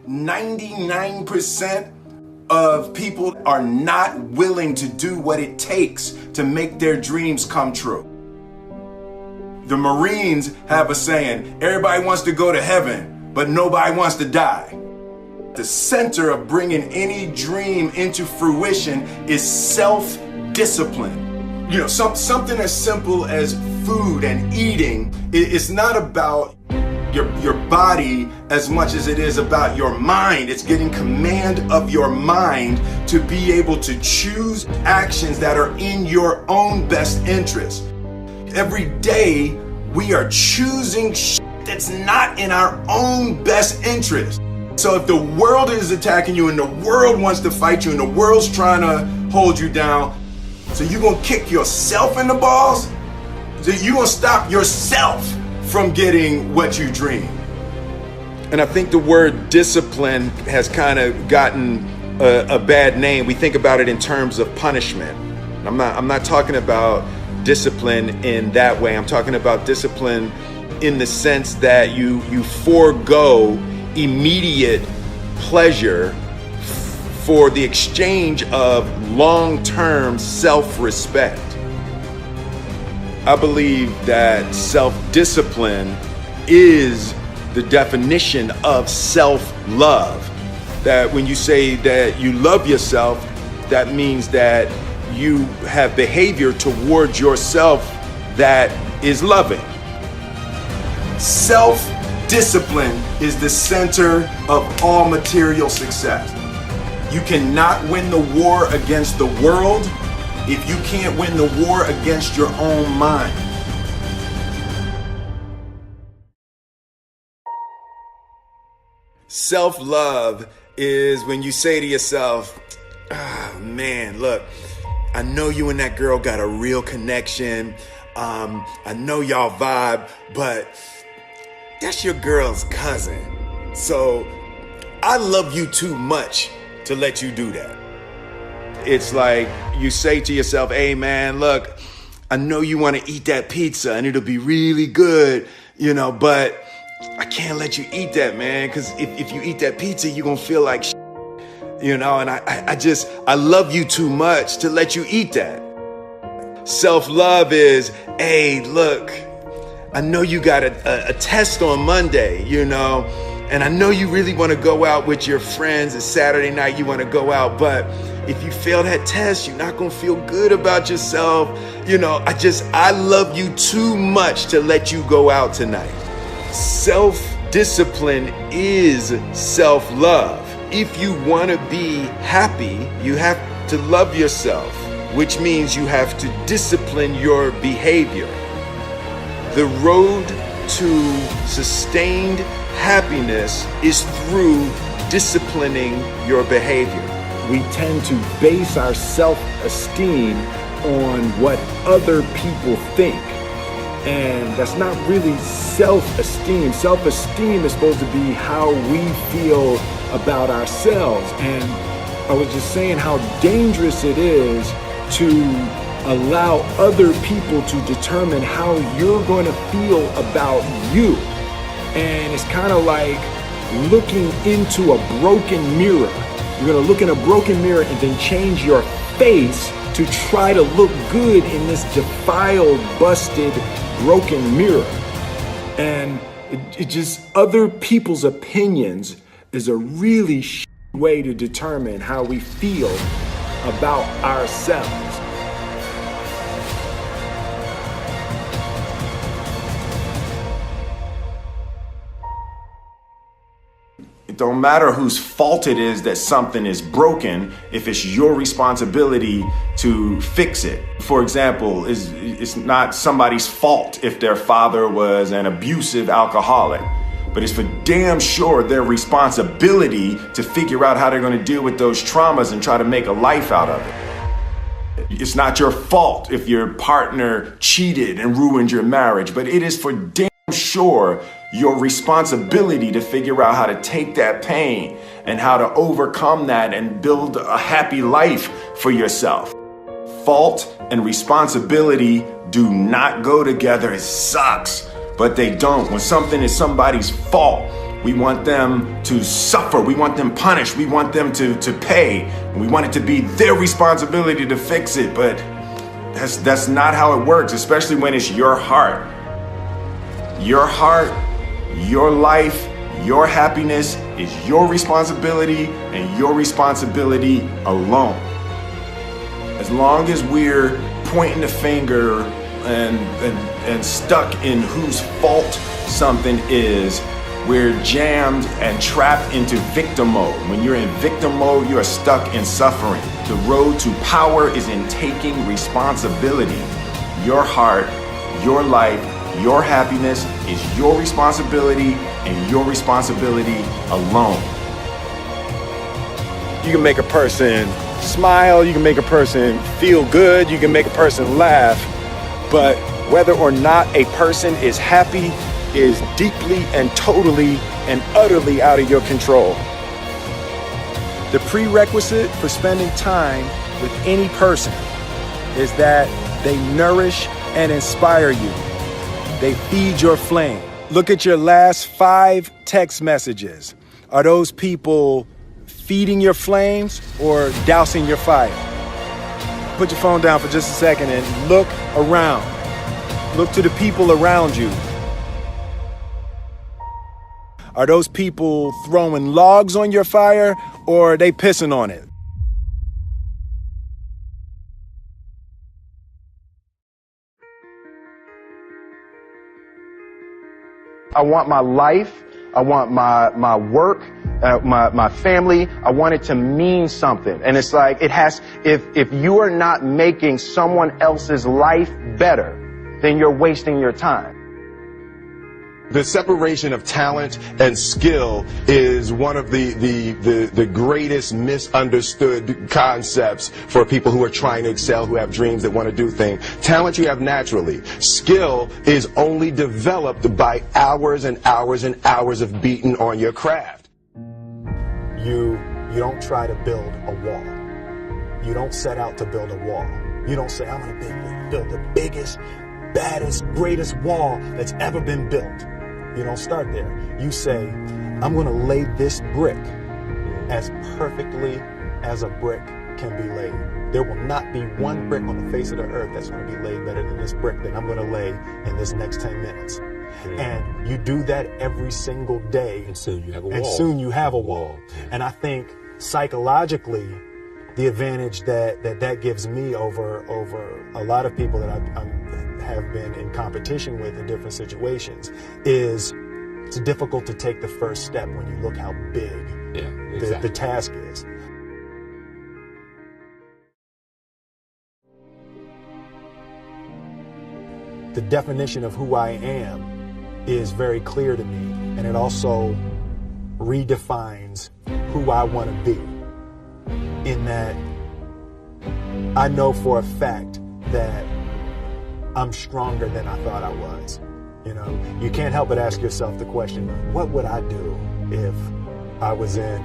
99% of people are not willing to do what it takes to make their dreams come true. The Marines have a saying, everybody wants to go to heaven, but nobody wants to die. The center of bringing any dream into fruition is self-discipline. Something as simple as food and eating. It's not about your body as much as it is about your mind. It's getting command of your mind to be able to choose actions that are in your own best interest. Every day we are choosing that's not in our own best interest. So if the world is attacking you and the world wants to fight you and the world's trying to hold you down, so you're gonna kick yourself in the balls? So you're gonna stop yourself from getting what you dream. And I think the word discipline has kind of gotten a bad name. We think about it in terms of punishment. I'm not talking about discipline in that way. I'm talking about discipline in the sense that you forego immediate pleasure for the exchange of long-term self-respect. I believe that self-discipline is the definition of self-love. That when you say that you love yourself, that means that you have behavior towards yourself that is loving. Self-discipline is the center of all material success. You cannot win the war against the world if you can't win the war against your own mind. Self-love is when you say to yourself, man, look, I know you and that girl got a real connection. I know y'all vibe, but that's your girl's cousin. So I love you too much to let you do that. It's like you say to yourself, hey man, look, I know you want to eat that pizza and it'll be really good, but I can't let you eat that, man, because if you eat that pizza, you're going to feel like and I love you too much to let you eat that. Self-love is, hey, look, I know you got a test on Monday, and I know you really want to go out with your friends. It's Saturday night, you want to go out, but if you fail that test, you're not going to feel good about yourself. I love you too much to let you go out tonight. Self-discipline is self-love. If you want to be happy, you have to love yourself, which means you have to discipline your behavior. The road to sustained happiness is through disciplining your behavior. We tend to base our self-esteem on what other people think. And that's not really self-esteem. Self-esteem is supposed to be how we feel about ourselves. And I was just saying how dangerous it is to allow other people to determine how you're going to feel about you. And it's kind of like looking into a broken mirror. You're going to look in a broken mirror and then change your face to try to look good in this defiled, busted, broken mirror. And it just, other people's opinions is a really way to determine how we feel about ourselves. It don't matter whose fault it is that something is broken if it's your responsibility to fix it. For example, it's not somebody's fault if their father was an abusive alcoholic, but it's for damn sure their responsibility to figure out how they're going to deal with those traumas and try to make a life out of it. It's not your fault if your partner cheated and ruined your marriage, but it is for damn sure your responsibility to figure out how to take that pain and how to overcome that and build a happy life for yourself. Fault and responsibility do not go together. It sucks, but they don't. When something is somebody's fault, We want them to suffer. We want them punished. We want them to pay. We want it to be their responsibility to fix it. But that's not how it works, especially when it's your heart. Your heart, your life, your happiness is your responsibility and your responsibility alone. As long as we're pointing the finger and stuck in whose fault something is, we're jammed and trapped into victim mode. When you're in victim mode, you are stuck in suffering. The road to power is in taking responsibility. Your heart, your life, your happiness is your responsibility and your responsibility alone. You can make a person smile, you can make a person feel good, you can make a person laugh, but whether or not a person is happy is deeply and totally and utterly out of your control. The prerequisite for spending time with any person is that they nourish and inspire you. They feed your flame. Look at your last 5 text messages. Are those people feeding your flames or dousing your fire? Put your phone down for just a second and look around. Look to the people around you. Are those people throwing logs on your fire or are they pissing on it? I want my life, I want my work, my family, I want it to mean something. And it's like, if you are not making someone else's life better, then you're wasting your time. The separation of talent and skill is one of the greatest misunderstood concepts for people who are trying to excel, who have dreams that want to do things. Talent you have naturally. Skill is only developed by hours and hours and hours of beating on your craft. You don't try to build a wall. You don't set out to build a wall. You don't say, I'm going to build the biggest, baddest, greatest wall that's ever been built. You don't start there. You say, I'm going to lay this brick as perfectly as a brick can be laid. There will not be one brick on the face of the earth that's going to be laid better than this brick that I'm going to lay in this next 10 minutes. And you do that every single day. And soon you have a wall. And soon you have a wall. And I think psychologically, the advantage that gives me over a lot of people that have been in competition with in different situations is it's difficult to take the first step when you look how big the task is. The definition of who I am is very clear to me, and it also redefines who I want to be, in that I know for a fact that I'm stronger than I thought I was. You know, you can't help but ask yourself the question, what would I do if I was in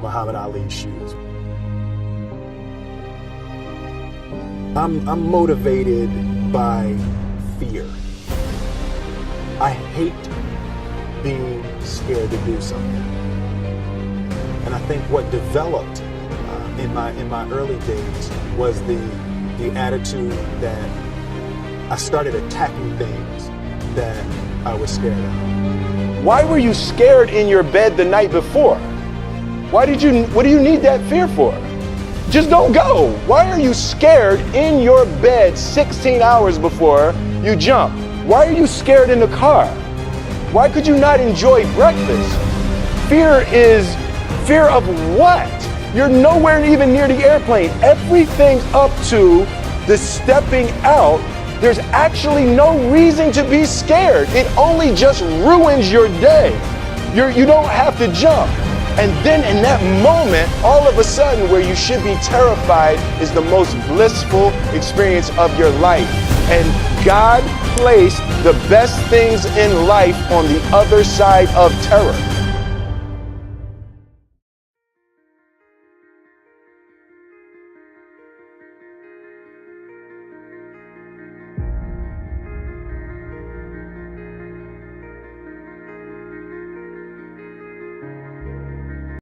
Muhammad Ali's shoes? I'm motivated by fear. I hate being scared to do something. And I think what developed in my early days was the attitude that I started attacking things that I was scared of. Why were you scared in your bed the night before? What do you need that fear for? Just don't go. Why are you scared in your bed 16 hours before you jump? Why are you scared in the car? Why could you not enjoy breakfast? Fear is fear of what? You're nowhere even near the airplane. Everything up to the stepping out, there's actually no reason to be scared. It only just ruins your day. You don't have to jump. And then in that moment, all of a sudden, where you should be terrified is the most blissful experience of your life. And God placed the best things in life on the other side of terror.